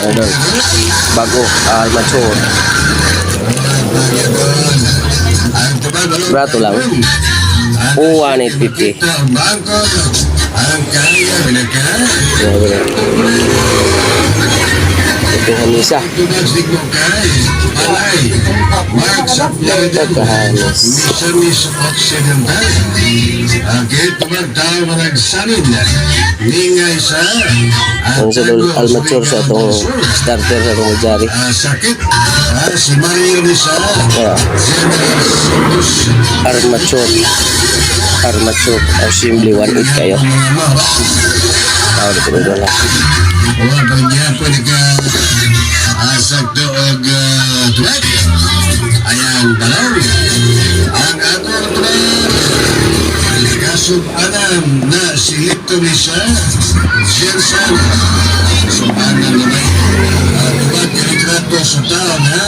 Idol. Bago, armature. Barato lang. 1,850. Ito yung hamisa. Pagkahamis. Ang sunod armature sa itong starter sa itong jari. Armature assembly 1.8 kayo. Tahu dito lang. Asag doog tuwag. Ayan dalaw. Ang ator tuwag. Kasubanan na silito ni siya. Jensen. Subanan naman. Tuwag yung trato sa taon ha.